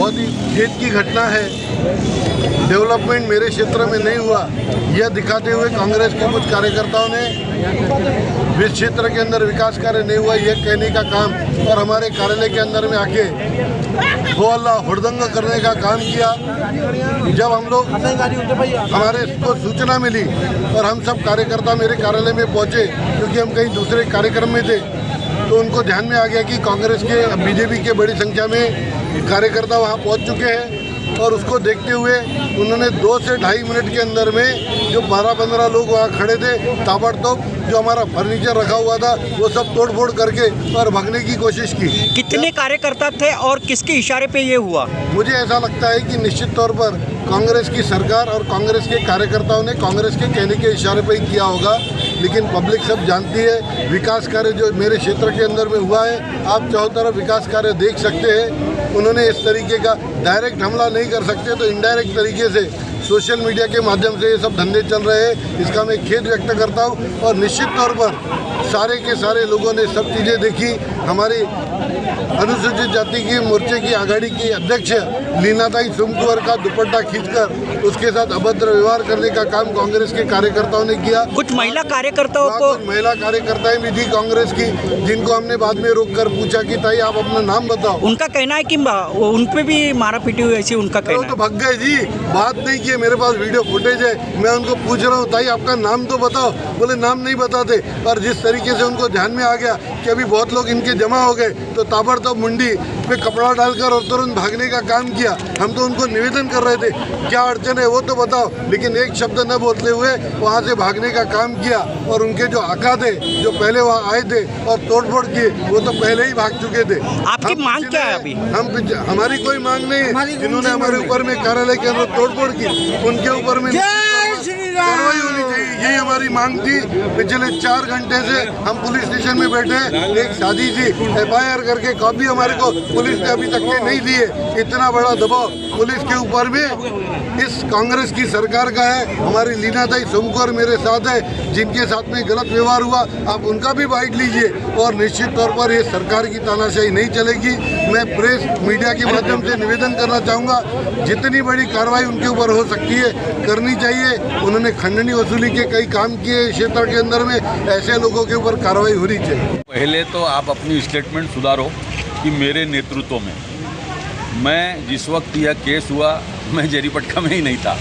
बहुत ही खेद की घटना है। डेवलपमेंट मेरे क्षेत्र में नहीं हुआ, यह दिखाते हुए कांग्रेस के कुछ कार्यकर्ताओं ने इस क्षेत्र के अंदर विकास कार्य नहीं हुआ यह कहने का काम और हमारे कार्यालय के अंदर में आके हो अल्लाह हुड़दंग करने का काम किया। जब हम लोग हमारे को सूचना मिली और हम सब कार्यकर्ता मेरे कार्यालय में पहुंचे, क्योंकि हम कहीं दूसरे कार्यक्रम में थे, तो उनको ध्यान में आ गया कि कांग्रेस के बीजेपी के बड़ी संख्या में कार्यकर्ता वहां पहुंच चुके हैं। और उसको देखते हुए उन्होंने 2 से ढाई मिनट के अंदर में जो 12-15 लोग वहाँ खड़े थे, ताबड़तोड़ जो हमारा फर्नीचर रखा हुआ था वो सब तोड़फोड़ करके और भागने की कोशिश की। कितने कार्यकर्ता थे और किसके इशारे पे ये हुआ? मुझे ऐसा लगता है कि निश्चित तौर पर कांग्रेस की सरकार और कांग्रेस के कार्यकर्ताओं ने कांग्रेस के कहने के इशारे पर ही किया होगा, लेकिन पब्लिक सब जानती है विकास कार्य जो मेरे क्षेत्र के अंदर में हुआ है। आप चारों तरफ विकास कार्य देख सकते हैं। उन्होंने इस तरीके का डायरेक्ट हमला नहीं कर सकते तो इनडायरेक्ट तरीके से सोशल मीडिया के माध्यम से ये सब धंधे चल रहे हैं। इसका मैं खेद व्यक्त करता हूँ और निश्चित तौर पर सारे के सारे लोगों ने सब चीज़ें देखी। हमारी अनुसूचित जाति की मोर्चे की आघाड़ी की अध्यक्ष लीनाताई सोमकुंवर का दुपट्टा खींचकर उसके साथ अभद्र व्यवहार करने का काम कांग्रेस के कार्यकर्ताओं ने किया। कुछ महिला कार्यकर्ताओं को महिला कार्यकर्ताएं भी थी कांग्रेस की, जिनको हमने बाद में रोककर पूछा कि ताई आप अपना नाम बताओ। उनका कहना है कि उन पे भी मारा पीटी हुई, ऐसी उनका कहना है। तो भाग गए जी, बात नहीं की। मेरे पास वीडियो फुटेज है, मैं उनको पूछ रहा हूँ ताई आपका नाम तो बताओ, बोले नाम नहीं बताते। और जिस तरीके से उनको ध्यान में आ गया कि अभी बहुत लोग इनके जमा हो गए तो ताबड़तोड़ मुंडी पे कपड़ा डालकर और तुरंत भागने का काम किया। हम तो उनको निवेदन कर रहे थे क्या अड़चन है वो तो बताओ, लेकिन एक शब्द न बोलते हुए वहाँ से भागने का काम किया। और उनके जो आका थे जो पहले वहाँ आए थे और तोड़फोड़ किए वो तो पहले ही भाग चुके थे। आपकी मांग क्या है अभी? हमारी कोई मांग नहीं है। जिन्होंने हमारे ऊपर में कार्यालय के अंदर तोड़फोड़ की उनके ऊपर में कार्रवाई होनी चाहिए, यही हमारी मांग थी। पिछले 4 घंटे से हम पुलिस स्टेशन में बैठे हैं। एक सादी सी FIR करके कॉपी हमारे को पुलिस ने अभी तक के नहीं दी है। इतना बड़ा दबाव पुलिस के ऊपर में इस कांग्रेस की सरकार का है। हमारी लीनाताई सोमकुंवर मेरे साथ है, जिनके साथ में गलत व्यवहार हुआ आप उनका भी बाइट लीजिए। और निश्चित तौर पर ये सरकार की तानाशाही नहीं चलेगी। मैं प्रेस मीडिया के माध्यम से निवेदन करना चाहूँगा, जितनी बड़ी कार्रवाई उनके ऊपर हो सकती है करनी चाहिए। उन्होंने खंडनी वसूली के कई काम किए क्षेत्र के अंदर में, ऐसे लोगों के ऊपर कार्रवाई होनी चाहिए। पहले तो आप अपनी स्टेटमेंट सुधारो कि मेरे नेतृत्व में, मैं जिस वक्त यह केस हुआ मैं जरीपटका में ही नहीं था।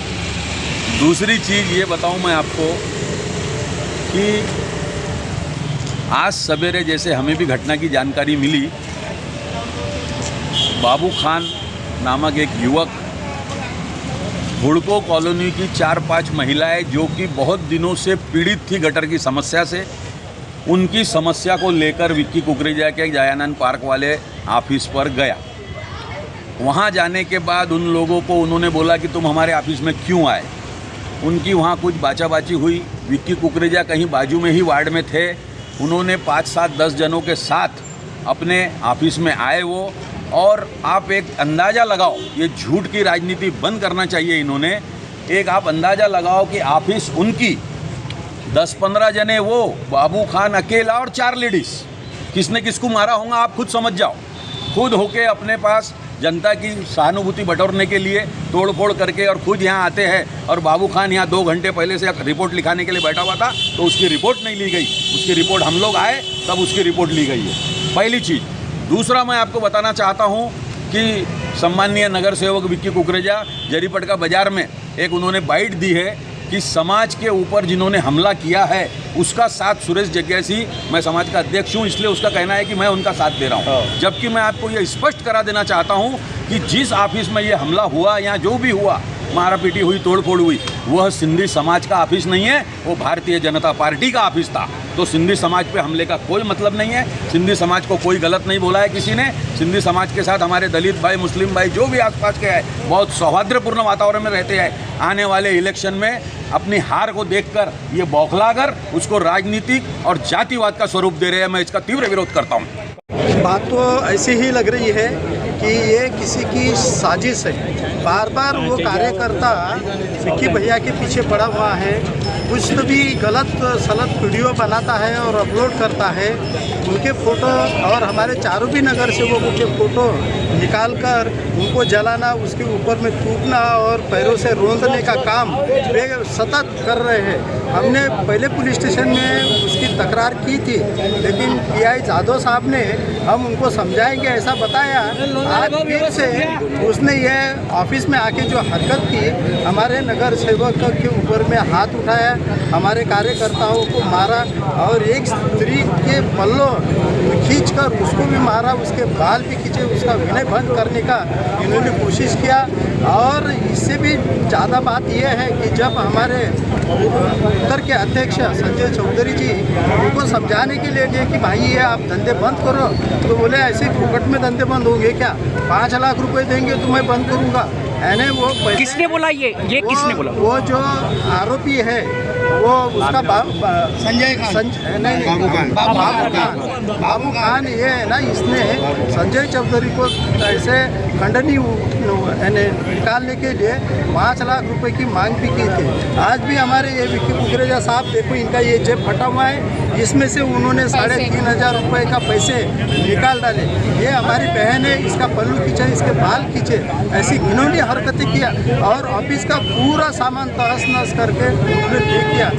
दूसरी चीज़ ये बताऊं मैं आपको कि आज सवेरे जैसे हमें भी घटना की जानकारी मिली, बाबू खान नामक एक युवक, हुड़को कॉलोनी की 4-5 महिलाएं जो कि बहुत दिनों से पीड़ित थी गटर की समस्या से, उनकी समस्या को लेकर विक्की कुकरेजा के दयानंद पार्क वाले ऑफिस पर गया। वहां जाने के बाद उन लोगों को उन्होंने बोला कि तुम हमारे ऑफिस में क्यों आए। उनकी वहां कुछ बाचाबाची हुई। विक्की कुकरेजा कहीं बाजू में ही वार्ड में थे। उन्होंने 5-7-10 जनों के साथ अपने ऑफिस में आए वो, और आप एक अंदाज़ा लगाओ, ये झूठ की राजनीति बंद करना चाहिए इन्होंने। एक आप अंदाज़ा लगाओ कि ऑफिस उनकी 10-15 जने, वो बाबू खान अकेला और 4 लेडीज़, किसने किसको मारा होगा आप खुद समझ जाओ। खुद होके अपने पास जनता की सहानुभूति बटोरने के लिए तोड़फोड़ करके और खुद यहाँ आते हैं। और बाबू खान यहाँ 2 घंटे पहले से रिपोर्ट लिखाने के लिए बैठा हुआ था तो उसकी रिपोर्ट नहीं ली गई। उसकी रिपोर्ट हम लोग आए तब उसकी रिपोर्ट ली गई है, पहली चीज़। दूसरा मैं आपको बताना चाहता हूँ कि सम्माननीय नगर सेवक विक्की कुकरेजा जरीपटका बाजार में एक उन्होंने बाइट दी है कि समाज के ऊपर जिन्होंने हमला किया है उसका साथ सुरेश जग्यासी, मैं समाज का अध्यक्ष हूं इसलिए उसका कहना है कि मैं उनका साथ दे रहा हूं। जबकि मैं आपको ये स्पष्ट करा देना चाहता हूं कि जिस ऑफिस में ये हमला हुआ या जो भी हुआ, मारापीटी हुई, तोड़फोड़ हुई, वह सिंधी समाज का ऑफिस नहीं है, वो भारतीय जनता पार्टी का ऑफिस था। तो सिंधी समाज पे हमले का कोई मतलब नहीं है। सिंधी समाज को कोई गलत नहीं बोला है किसी ने। सिंधी समाज के साथ हमारे दलित भाई, मुस्लिम भाई जो भी आसपास के हैं बहुत सौहार्दपूर्ण वातावरण में रहते हैं। आने वाले इलेक्शन में अपनी हार को देखकर ये बौखलाकर उसको राजनीतिक और जातिवाद का स्वरूप दे रहे हैं। मैं इसका तीव्र विरोध करता हूँ। बात तो ऐसी ही लग रही है कि ये किसी की साजिश है। बार बार वो कार्यकर्ता विक्की भैया के पीछे पड़ा हुआ है, कुछ तो भी गलत सलत वीडियो बनाता है और अपलोड करता है। उनके फ़ोटो और हमारे चारों भी नगर सेवकों के फ़ोटो निकाल कर उनको जलाना, उसके ऊपर में थूकना और पैरों से रोंदने का काम वे सतत कर रहे हैं। हमने पहले पुलिस स्टेशन में उसकी तकरार की थी, लेकिन पीआई जादव साहब ने हम उनको समझाएंगे ऐसा बताया। आज फिर से उसने ये ऑफिस में आके जो हरकत की, हमारे नगर सेवक के ऊपर में हाथ उठाया, हमारे कार्यकर्ताओं को मारा और एक स्त्री के पल्लों खींचकर उसको भी मारा, उसके बाल भी खींचे, उसका विनय भंग करने का इन्होंने कोशिश किया। और इससे भी ज़्यादा बात यह है कि जब हमारे उत्तर के अध्यक्ष संजय चौधरी जी उनको समझाने के लिए गए कि भाई ये आप धंधे बंद करो, तो बोले ऐसे फुकट में धंधे बंद होंगे क्या, 5 लाख रुपए देंगे तो मैं बंद करूँगा। यानी वो किसने बोला ये किसने बोला? वो जो आरोपी है वो उसका संजय खान बाबू खान ये है ना, इसने संजय चौधरी को ऐसे खंडनी निकालने के लिए 5 लाख रुपए की मांग भी की थी। आज भी हमारे ये विक्की कुकरेजा साहब देखो, इनका ये जेब फटा हुआ है, इसमें से उन्होंने 3,500 रुपये का पैसे निकाल डाले। ये हमारी बहन है, इसका पल्लू खींचा, इसके बाल खींचे, ऐसी घिनौनी हरकतें किया और ऑफिस का पूरा सामान तहस नहस करके उन्होंने दे किया।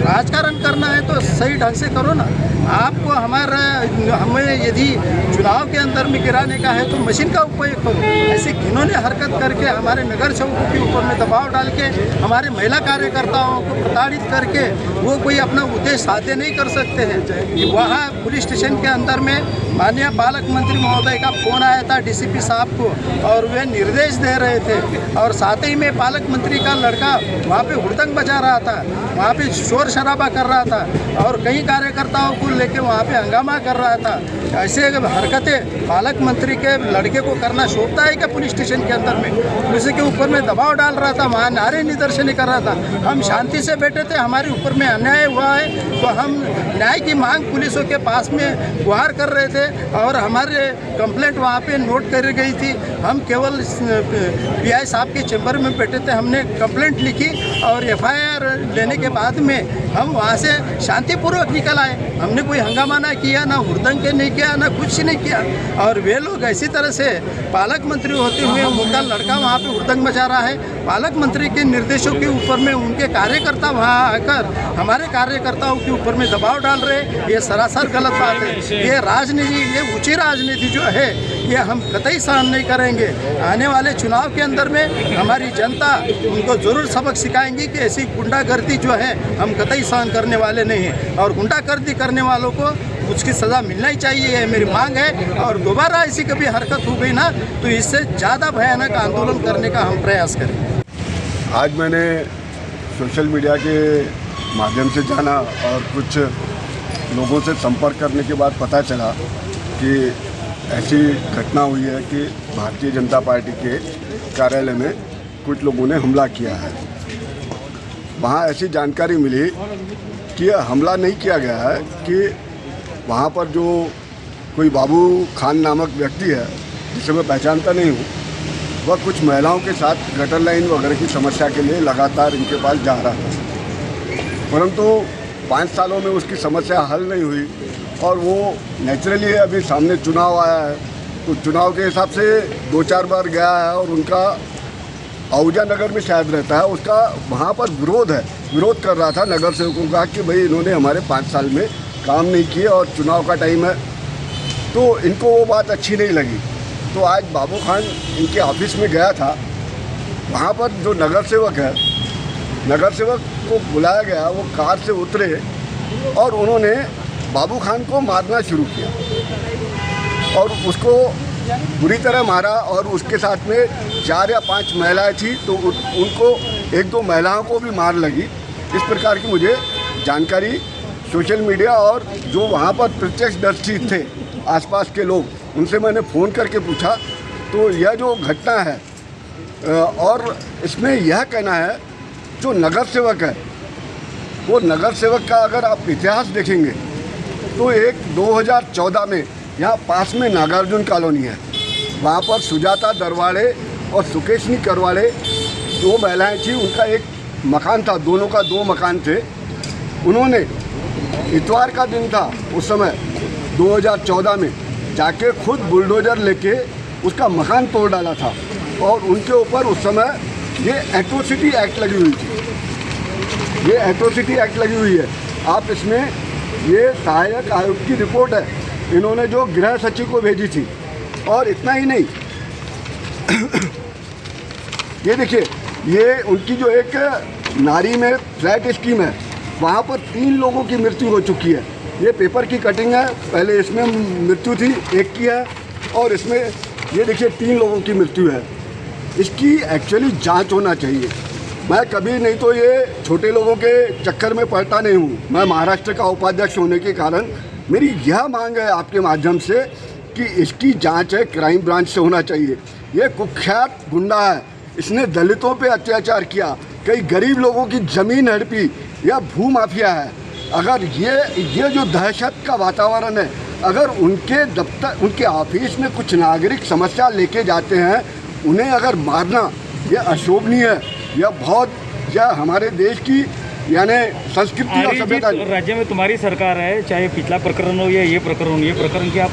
राजकारण करना है तो सही ढंग से करो ना। आपको हमें यदि चुनाव के अंदर में गिराने का है तो मशीन का उपयोग करो। ऐसी घिनौनी हरकत करके हमारे नगर सेवकों के ऊपर में दबाव डाल के हमारे महिला कार्यकर्ताओं को प्रताड़ित करके वो कोई अपना उद्देश्य साध्य नहीं कर सकते हैं। वहाँ पुलिस स्टेशन के अंदर में माननीय पालक मंत्री महोदय का फ़ोन आया था डीसीपी साहब को और वे निर्देश दे रहे थे, और साथ ही में पालक मंत्री का लड़का वहाँ पे हुड़दंग बजा रहा था, वहाँ पे शोर शराबा कर रहा था और कई कार्यकर्ताओं को लेके वहाँ पे हंगामा कर रहा था। ऐसे हरकतें पालक मंत्री के लड़के को करना शोभता है क्या पुलिस स्टेशन के अंदर में? उसी के ऊपर में दबाव डाल रहा था, वहाँ नारे निदर्शन कर रहा था। हम शांति से बैठे थे, हमारे ऊपर में अन्याय हुआ है तो हम न्याय की मांग पुलिसों के पास में गुहार कर रहे थे और हमारे कंप्लेंट वहाँ पे नोट करी गई थी। हम केवल पीआई साहब के चैम्बर में बैठे थे, हमने कंप्लेंट लिखी और एफआईआर लेने के बाद में हम वहाँ से शांतिपूर्वक निकल आए। हमने कोई हंगामा ना किया, ना हुड़दंग के नहीं किया, ना कुछ नहीं किया। और वे लोग ऐसी तरह से पालक मंत्री होते हुए उनका लड़का वहाँ पे हुड़दंग मचा रहा है। पालक मंत्री के निर्देशों के ऊपर में उनके कार्यकर्ता वहाँ आकर हमारे कार्यकर्ताओं के ऊपर में दबाव डाल रहे, ये सरासर गलत बात है। ये राजनीति, ये ऊंची राजनीति जो है ये हम कतई सहन नहीं करेंगे। आने वाले चुनाव के अंदर में हमारी जनता उनको ज़रूर सबक सिखाएंगी कि ऐसी गुंडागर्दी जो है हम कतई सहन करने वाले नहीं हैं और गुंडागर्दी करने वालों को उसकी सज़ा मिलना ही चाहिए, ये मेरी मांग है। और दोबारा ऐसी कभी हरकत हो गई ना तो इससे ज़्यादा भयानक आंदोलन करने का हम प्रयास करें। आज मैंने सोशल मीडिया के माध्यम से जाना और कुछ लोगों से संपर्क करने के बाद पता चला कि ऐसी घटना हुई है कि भारतीय जनता पार्टी के कार्यालय में कुछ लोगों ने हमला किया है। वहाँ ऐसी जानकारी मिली कि यह हमला नहीं किया गया है, कि वहाँ पर जो कोई बाबू खान नामक व्यक्ति है जिसे मैं पहचानता नहीं हूँ, वह कुछ महिलाओं के साथ गटर लाइन वगैरह की समस्या के लिए लगातार इनके पास जा रहा था, परंतु 5 सालों में उसकी समस्या हल नहीं हुई और वो नेचुरली अभी सामने चुनाव आया है तो चुनाव के हिसाब से 2-4 बार गया है और उनका आहूजा नगर में शायद रहता है, उसका वहाँ पर विरोध कर रहा था नगर सेवकों का कि भाई इन्होंने हमारे 5 साल में काम नहीं किए और चुनाव का टाइम है, तो इनको वो बात अच्छी नहीं लगी। तो आज बाबू खान इनके ऑफिस में गया था, वहाँ पर जो नगर सेवक को बुलाया गया, वो कार से उतरे और उन्होंने बाबू खान को मारना शुरू किया और उसको बुरी तरह मारा और उसके साथ में 4 या 5 महिलाएं थी तो उनको 1-2 महिलाओं को भी मार लगी। इस प्रकार की मुझे जानकारी सोशल मीडिया और जो वहाँ पर प्रत्यक्षदर्शी थे आसपास के लोग, उनसे मैंने फ़ोन करके पूछा तो यह जो घटना है और इसमें यह कहना है जो नगर सेवक है, वो नगर सेवक का अगर आप इतिहास देखेंगे तो एक 2014 में यहाँ पास में नागार्जुन कॉलोनी है, वहाँ पर सुजाता दरवाड़े और सुकेशनी करवाड़े 2 महिलाएं थी। उनका एक मकान था, दोनों का 2 मकान थे। उन्होंने इतवार का दिन था उस समय 2014 में जाके खुद बुलडोज़र लेके उसका मकान तोड़ डाला था और उनके ऊपर उस समय ये एट्रोसिटी एक्ट लगी हुई थी। ये एट्रोसिटी एक्ट लगी हुई है। आप इसमें ये सहायक आयुक्त की रिपोर्ट है, इन्होंने जो गृह सचिव को भेजी थी। और इतना ही नहीं, ये देखिए, ये उनकी जो एक नारी में फ्लैट स्कीम है, वहाँ पर 3 लोगों की मृत्यु हो चुकी है। ये पेपर की कटिंग है, पहले इसमें मृत्यु थी, एक की है, और इसमें ये देखिए 3 लोगों की मृत्यु है। इसकी एक्चुअली जांच होना चाहिए। मैं कभी नहीं तो ये छोटे लोगों के चक्कर में पड़ता नहीं हूँ। मैं महाराष्ट्र का उपाध्यक्ष होने के कारण मेरी यह मांग है आपके माध्यम से कि इसकी जांच है क्राइम ब्रांच से होना चाहिए। ये कुख्यात गुंडा है, इसने दलितों पे अत्याचार किया, कई गरीब लोगों की ज़मीन हड़पी, यह भू माफिया है। अगर ये जो दहशत का वातावरण है, अगर उनके दफ्तर, उनके ऑफिस में कुछ नागरिक समस्या लेके जाते हैं, उन्हें अगर मारना, यह अशोभनीय है। यह हमारे देश की यानी संस्कृति और सभ्यता। राज्य में तुम्हारी सरकार है, चाहे पिछला प्रकरण हो या ये प्रकरण की आप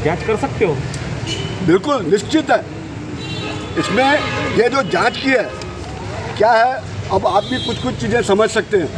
जांच कर सकते हो? बिल्कुल निश्चित है। इसमें ये जो जांच की है क्या है, अब आप भी कुछ चीज़ें समझ सकते हैं।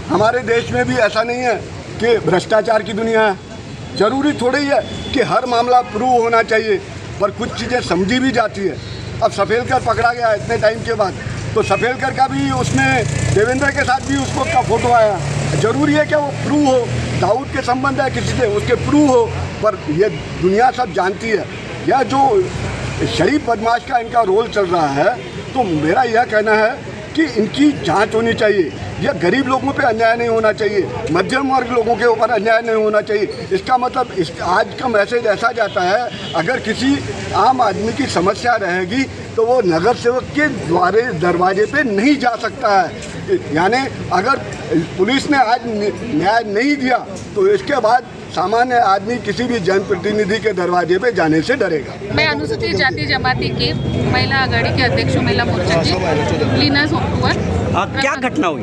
हमारे देश में भी ऐसा नहीं है कि भ्रष्टाचार की दुनिया है। ज़रूरी थोड़ी है कि हर मामला प्रूव होना चाहिए, पर कुछ चीज़ें समझी भी जाती है। अब सफेलकर पकड़ा गया इतने टाइम के बाद, तो सफेलकर का भी उसमें देवेंद्र के साथ भी उसको का फोटो आया। ज़रूरी है क्या वो प्रूव हो? दाऊद के संबंध है किसी से, उसके प्रूव हो, पर ये दुनिया सब जानती है। यह जो शरीफ बदमाश का इनका रोल चल रहा है, तो मेरा यह कहना है कि इनकी जांच होनी चाहिए। यह गरीब लोगों पे अन्याय नहीं होना चाहिए, मध्यम वर्ग लोगों के ऊपर अन्याय नहीं होना चाहिए। इसका मतलब आज का मैसेज ऐसा जाता है, अगर किसी आम आदमी की समस्या रहेगी तो वो नगर सेवक के दरवाजे पे नहीं जा सकता है। यानी अगर पुलिस ने आज न्याय नहीं दिया तो इसके बाद सामान्य आदमी किसी भी जनप्रतिनिधि के दरवाजे पे जाने से डरेगा। मैं अनुसूचित जाति जमाती की महिला आघाड़ी के अध्यक्ष हूँ, महिला मोर्चा की लीना सोमकुवर। क्या घटना हुई?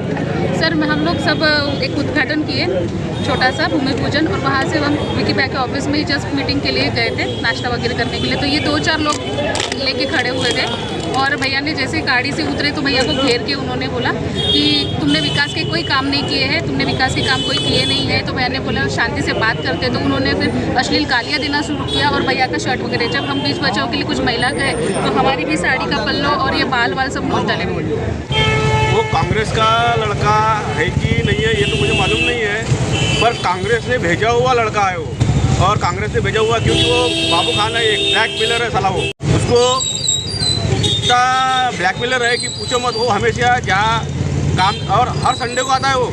सर, हम लोग सब एक उद्घाटन किए, छोटा सा भूमि पूजन, और वहाँ से हम विकी भाई के ऑफिस में जस्ट मीटिंग के लिए गए थे, नाश्ता वगैरह करने के लिए। तो ये 2-4 लोग लेके खड़े हुए थे और भैया ने जैसे गाड़ी से उतरे तो भैया को घेर के उन्होंने बोला कि तुमने विकास के कोई काम नहीं किए हैं, तुमने विकास के काम कोई किए नहीं है। तो भैया ने बोला शांति से बात करते, तो उन्होंने फिर अश्लील गालियाँ देना शुरू किया और भैया का शर्ट वगैरह। जब हम बीच बचाव के लिए कुछ महिला गए तो हमारी भी साड़ी का पल्लो और ये बाल सब नोच डाले। वो कांग्रेस का लड़का है कि नहीं है ये तो मुझे मालूम नहीं है, पर कांग्रेस ने भेजा हुआ लड़का है वो। और कांग्रेस ने भेजा हुआ क्योंकि वो बाबू खान है, एक ब्लैकमेलर है साला। वो उसको इतना ब्लैकमेलर है कि पूछो मत। वो हमेशा जहाँ काम, और हर संडे को आता है वो।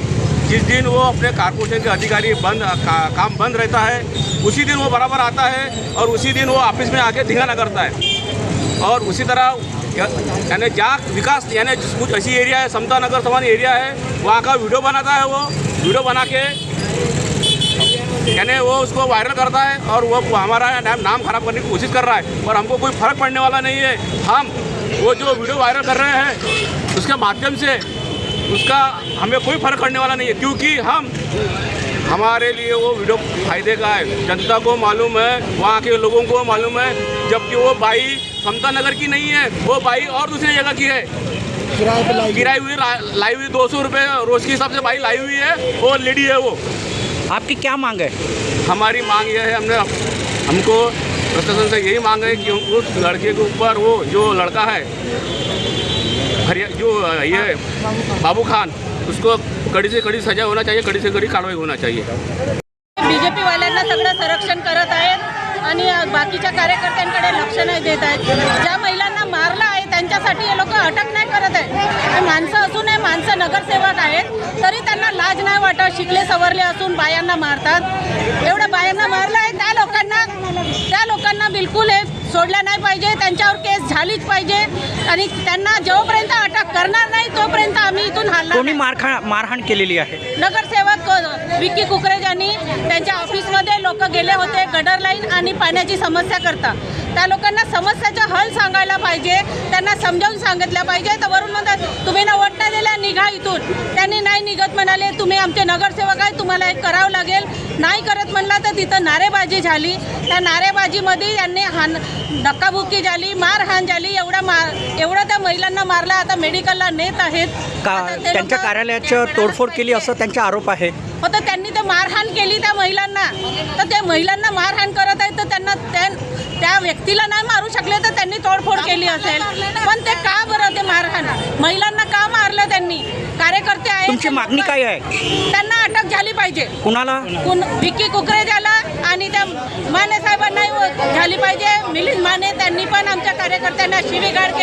जिस दिन वो अपने कारपोरेशन के अधिकारी काम बंद रहता है, उसी दिन वो बराबर आता है और उसी दिन वो ऑफिस में आके धिंगाना करता है। और उसी तरह यानी जहाँ विकास यानी कुछ ऐसी एरिया है, समता नगर समान एरिया है, वहाँ का वीडियो बनाता है। वो वीडियो बना के यानी वो उसको वायरल करता है और वो हमारा नाम खराब करने की कोशिश कर रहा है। और हमको कोई फ़र्क पड़ने वाला नहीं है। हम वो जो वीडियो वायरल कर रहे हैं उसके माध्यम से उसका हमें कोई फ़र्क पड़ने वाला नहीं है, क्योंकि हमारे लिए वो वीडियो फायदे का है। जनता को मालूम है, वहाँ के लोगों को मालूम है। जबकि वो बाई समता नगर की नहीं है, वो बाई और दूसरी जगह की है, किराए हुई लाई हुई 200 रुपये रोज़ के हिसाब से बाई लाई हुई है। वो लेडी है। वो आपकी क्या मांग है? हमारी मांग यह है, हमको प्रशासन से यही मांग है कि उस लड़के के ऊपर वो जो लड़का है जो ये बाबू खान, उसको कड़ी से कड़ी सजा होना चाहिए, कड़ी से कड़ी कारवाई होना चाहिए। बीजेपी वाल्यांना सगळं संरक्षण करत आहेत आणि बाकीच्या कार्यकर्त्यांकडे लक्ष नाही देत आहेत। ज्या महिलांना मारलं आहे त्यांच्यासाठी हे लोक अटक नाही करत आहेत। माणसं असून हे माणसं नगरसेवक आहेत तरी त्यांना लाज नाही वाटत। शिकले सवरले असून बायांना मारतात। एवढं बायांना मारलं आहे, त्या लोकांना बिलकुल हे सोडलं नाही पाहिजे, त्यांच्यावर केस झालीच पाहिजे। आणि त्यांना जोपर्यंत अटक करणार नाही तोपर्यंत आम्ही इथून हलणार कोणी नाही. मारहाण केलेली आहे? नगरसेवक विक्की कुकरेजांनी त्यांच्या ऑफिसमध्ये लोक गेले होते गटर लाईन आणि पाण्याची समस्या करता. त्या लोकांना समस्याचा हल सांगायला पाहिजे, त्यांना समजावून सांगितलं पाहिजे. तर वरून म्हणतात तुम्ही ना वोट नाही दिला निघा इथून. त्यांनी नाही निघत म्हणाले, तुम्ही आमचे नगरसेवक आहे तुम्हाला एक करावं लागेल. नाही करत म्हणलं तर तिथं नारेबाजी झाली. त्या नारेबाजीमध्ये यांनी धक्काबुक्की झाली, मारहाण झाली. एवढं त्या महिलांना मारलं. आता मेडिकलला नेत आहेत. आता ते त्यांच्या लोकं- कार्यालयाचं तोडफोड केली असं त्यांचा आरोप आहे. हो, तर त्यांनी ते मारहाण केली त्या महिलांना. तर त्या महिलांना मारहाण करत आहेत तर त्यांना त्या व्यक्तीला नाही मारू शकले तर त्यांनी तोडफोड केली असेल. पण ते का बरं ते मारहाण महिलांना का मारलं त्यांनी? कार्यकर्ते आहेत. तुमची मागणी काय आहे? त्यांना अटक झाली पाहिजे. कुणाला? विक्की कुकरेजाला आणि त्या माने साहेबांनाही झाली पाहिजे. मिलिंद माने त्यांनी पण आमच्या कार्यकर्त्यांना शिवीगाळ केली.